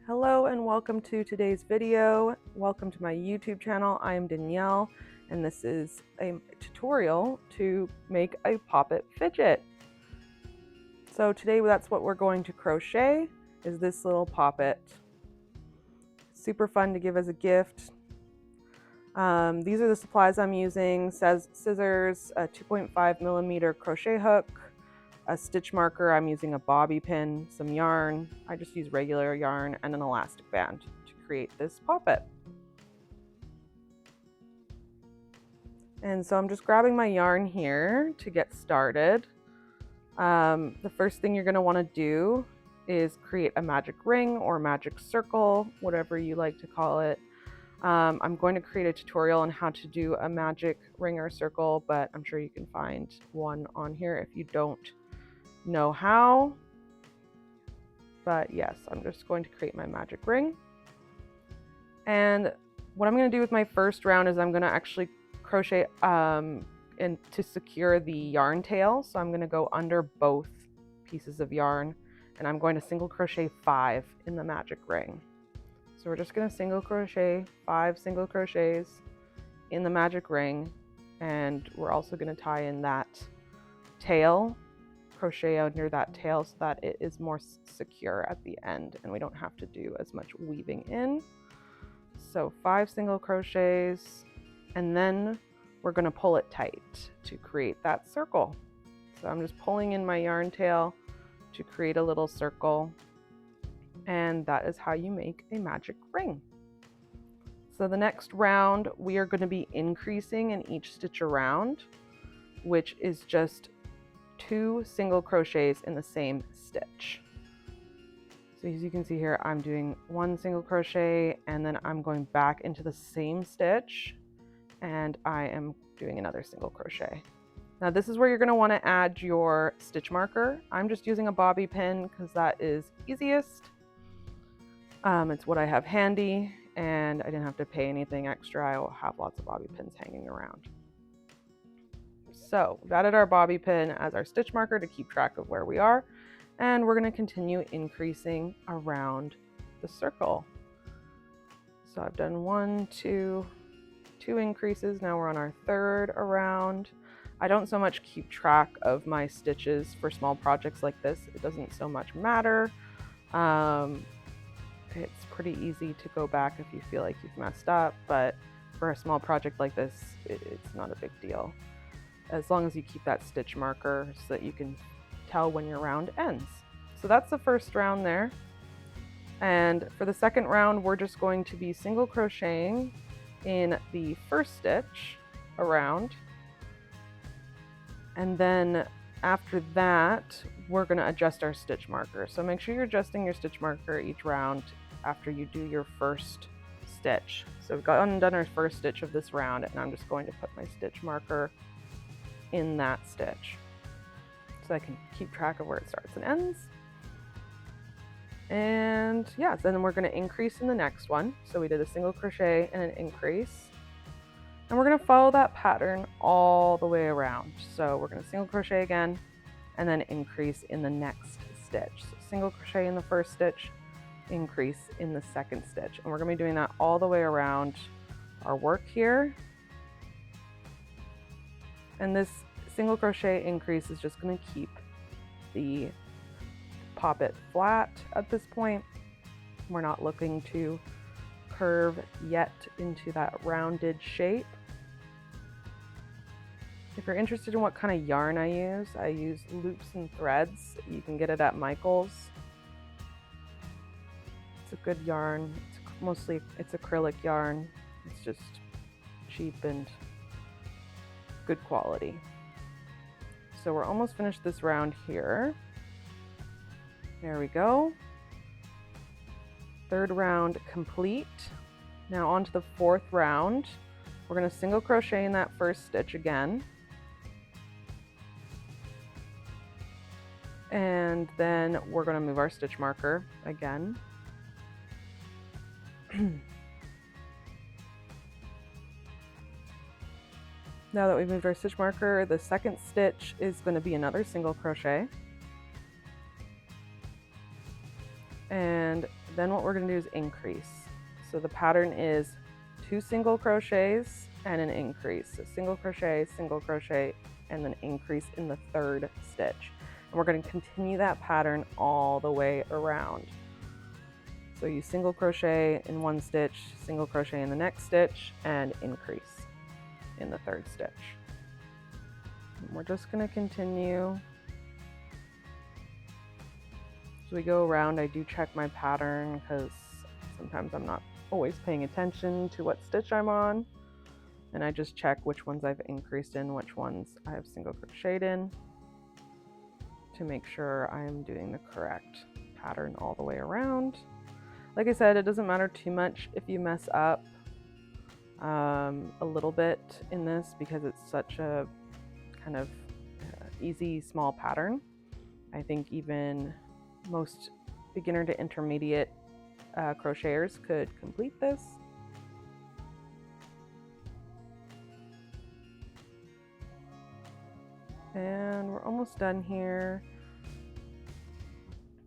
Hello and welcome to today's video. Welcome to my YouTube channel. I am Danielle and this is a tutorial to make a poppet fidget. So today that's what we're going to crochet, is this little poppet. Super fun to give as a gift. These are the supplies I'm using: scissors, a 2.5mm crochet hook, a stitch marker. I'm using a bobby pin, some yarn. I just use regular yarn and an elastic band to create this poppet. And so I'm just grabbing my yarn here to get started. The first thing you're going to want to do is create a magic ring or magic circle, whatever you like to call it. I'm going to create a tutorial on how to do a magic ring or circle, but I'm sure you can find one on here if you don't know how. But yes, I'm just going to create my magic ring. And what I'm going to do with my first round is I'm going to actually crochet and to secure the yarn tail. So I'm going to go under both pieces of yarn and I'm going to single crochet 5 in the magic ring. So we're just going to single crochet 5 single crochets in the magic ring, and we're also going to tie in that tail, crochet under that tail so that it is more secure at the end and we don't have to do as much weaving in. So 5 single crochets, and then we're going to pull it tight to create that circle. So I'm just pulling in my yarn tail to create a little circle, and that is how you make a magic ring. So the next round we are going to be increasing in each stitch around, which is just 2 single crochets in the same stitch. So as you can see here, I'm doing 1 single crochet and then I'm going back into the same stitch and I am doing another single crochet. Now this is where you're going to want to add your stitch marker. I'm just using a bobby pin because that is easiest. It's what I have handy and I didn't have to pay anything extra. I will have lots of bobby pins hanging around. So we've added our bobby pin as our stitch marker to keep track of where we are, and we're going to continue increasing around the circle. So I've done 1, 2 increases. Now we're on our third around. I don't so much keep track of my stitches for small projects like this. It doesn't so much matter. It's pretty easy to go back if you feel like you've messed up, but for a small project like this, it's not a big deal, as long as you keep that stitch marker so that you can tell when your round ends. So that's the first round there. And for the second round, we're just going to be single crocheting in the first stitch around. And then after that, we're going to adjust our stitch marker. So make sure you're adjusting your stitch marker each round after you do your first stitch. So we've done our first stitch of this round, and I'm just going to put my stitch marker in that stitch so I can keep track of where it starts and ends. And yeah, so then we're going to increase in the next one. So we did a single crochet and an increase, and we're going to follow that pattern all the way around. So we're going to single crochet again and then increase in the next stitch. So single crochet in the first stitch, increase in the second stitch, and we're going to be doing that all the way around our work here. And this single crochet increase is just going to keep the poppet flat at this point. We're not looking to curve yet into that rounded shape. If you're interested in what kind of yarn I use loops and threads. You can get it at Michael's. It's a good yarn. It's acrylic yarn. It's just cheap and good quality. So we're almost finished this round here. There we go. Third round complete. Now on to the fourth round. We're going to single crochet in that first stitch again. And then we're going to move our stitch marker again. Now that we've moved our stitch marker, the second stitch is going to be another single crochet. And Then what we're going to do is increase. So the pattern is 2 single crochets and an increase. So single crochet, and then increase in the 3rd stitch. And we're going to continue that pattern all the way around. So you single crochet in 1 stitch, single crochet in the next stitch, and increase in the 3rd stitch. And we're just going to continue. As we go around, I do check my pattern because sometimes I'm not always paying attention to what stitch I'm on. And I just check which ones I've increased in, which ones I have single crocheted in, to make sure I am doing the correct pattern all the way around. Like I said, it doesn't matter too much if you mess up a little bit in this, because it's such a kind of easy small pattern. I think even most beginner to intermediate crocheters could complete this. And we're almost done here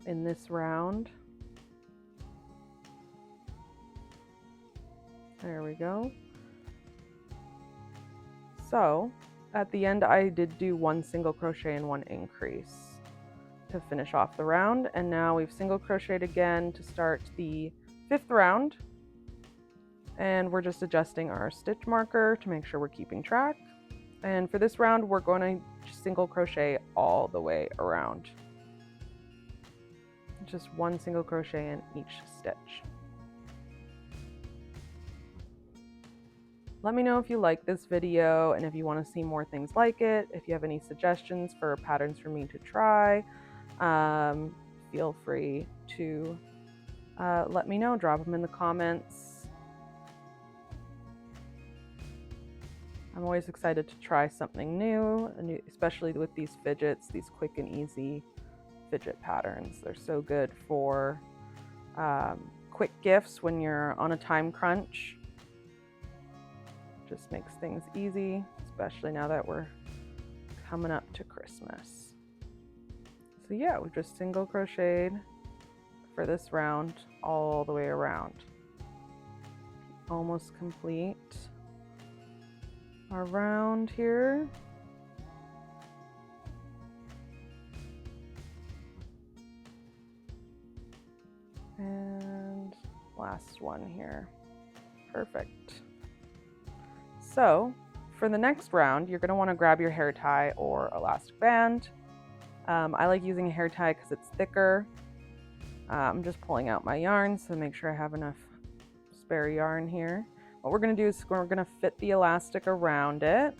in this round. There we go. So at the end, I did do 1 single crochet and 1 increase to finish off the round. And now we've single crocheted again to start the 5th round. And we're just adjusting our stitch marker to make sure we're keeping track. And for this round, we're going to single crochet all the way around. Just 1 single crochet in each stitch. Let me know if you like this video and if you want to see more things like it. If you have any suggestions for patterns for me to try, feel free to let me know. Drop them in the comments. I'm always excited to try something new, especially with these fidgets, these quick and easy fidget patterns. They're so good for quick gifts when you're on a time crunch. Just makes things easy, especially now that we're coming up to Christmas. So yeah, we just single crocheted for this round all the way around. Almost complete our round here. And last one here. Perfect. So for the next round, you're going to want to grab your hair tie or elastic band. I like using a hair tie because it's thicker. I'm just pulling out my yarn, so make sure I have enough spare yarn here. What we're going to do is we're going to fit the elastic around it,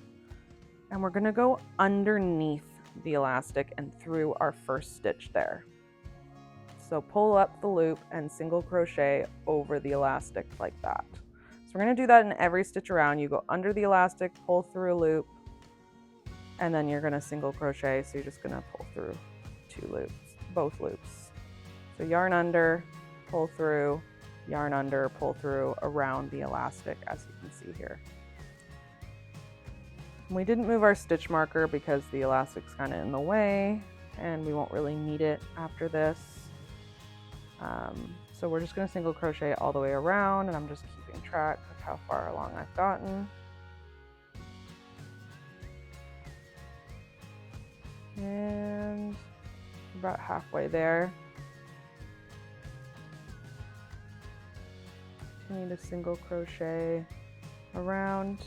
and we're going to go underneath the elastic and through our 1st stitch there. So pull up the loop and single crochet over the elastic like that. So we're going to do that in every stitch around. You go under the elastic, pull through a loop, and then you're going to single crochet. So you're just going to pull through 2 loops, both loops. So yarn under, pull through, yarn under, pull through around the elastic, as you can see here. We didn't move our stitch marker because the elastic's kind of in the way and we won't really need it after this. So we're just going to single crochet all the way around, and I'm just keeping track of how far along I've gotten. And about halfway there. Continue to single crochet around.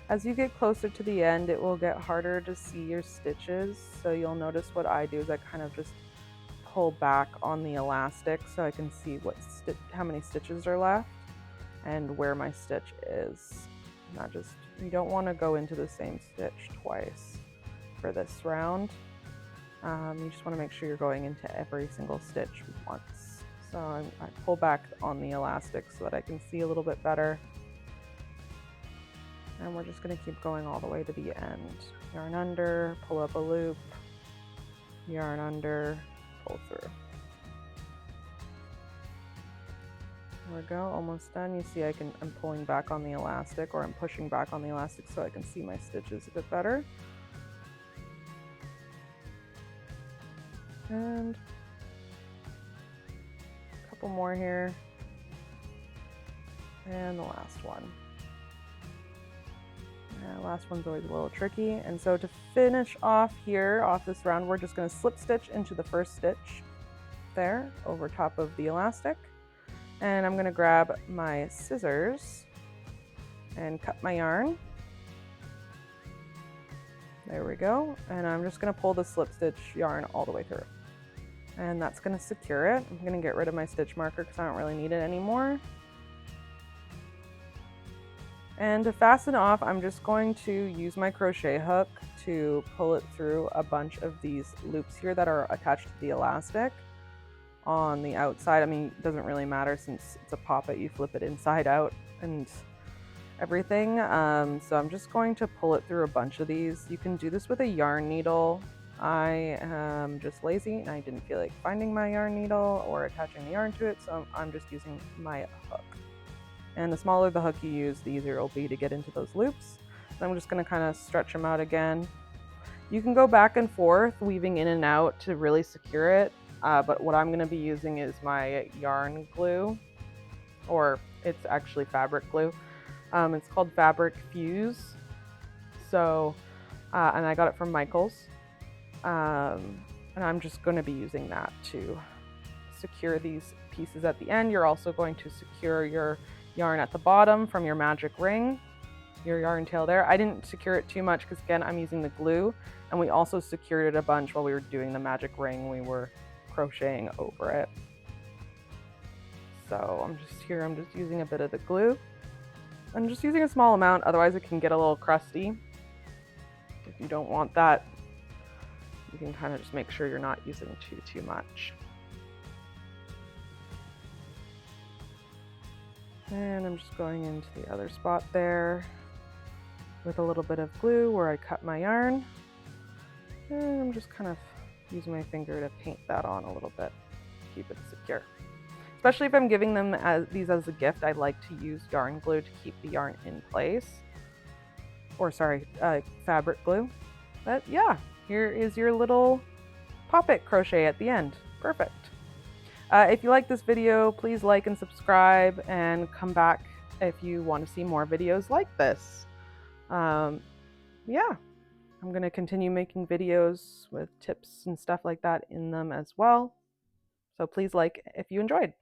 As you get closer to the end, it will get harder to see your stitches. So you'll notice what I do is I kind of just pull back on the elastic so I can see how many stitches are left and where my stitch is. You don't want to go into the same stitch twice for this round. You just want to make sure you're going into every single stitch once. So I pull back on the elastic so that I can see a little bit better. And we're just going to keep going all the way to the end. Yarn under, pull up a loop, yarn under, pull through. There we go, almost done. You see I'm pulling back on the elastic, or I'm pushing back on the elastic so I can see my stitches a bit better. And a couple more here. And the last one. The last one's always a little tricky. And so to finish off here, off this round, we're just going to slip stitch into the first stitch there over top of the elastic. And I'm going to grab my scissors and cut my yarn. There we go. And I'm just going to pull the slip stitch yarn all the way through. And that's going to secure it. I'm going to get rid of my stitch marker because I don't really need it anymore. And to fasten off, I'm just going to use my crochet hook to pull it through a bunch of these loops here that are attached to the elastic on the outside. I mean, it doesn't really matter since it's a poppet, you flip it inside out and everything. So I'm just going to pull it through a bunch of these. You can do this with a yarn needle. I am just lazy and I didn't feel like finding my yarn needle or attaching the yarn to it, so I'm just using my hook. And the smaller the hook you use, the easier it will be to get into those loops. So I'm just going to kind of stretch them out again. You can go back and forth, weaving in and out to really secure it. But what I'm going to be using is my yarn glue, or it's actually fabric glue. It's called Fabric Fuse. So, and I got it from Michael's. And I'm just going to be using that to secure these pieces at the end. You're also going to secure your yarn at the bottom from your magic ring, your yarn tail there. I didn't secure it too much because again, I'm using the glue, and we also secured it a bunch while we were doing the magic ring. We were crocheting over it. So I'm just using a bit of the glue. I'm just using a small amount, otherwise it can get a little crusty. If you don't want that, you can kind of just make sure you're not using too much. And I'm just going into the other spot there with a little bit of glue where I cut my yarn. And I'm just kind of using my finger to paint that on a little bit, keep it secure. Especially if I'm giving them these as a gift, I like to use yarn glue to keep the yarn in place. Or sorry, fabric glue. But yeah, here is your little poppet crochet at the end. Perfect. If you like this video, please like and subscribe and come back if you want to see more videos like this. Yeah, I'm going to continue making videos with tips and stuff like that in them as well. So please like if you enjoyed.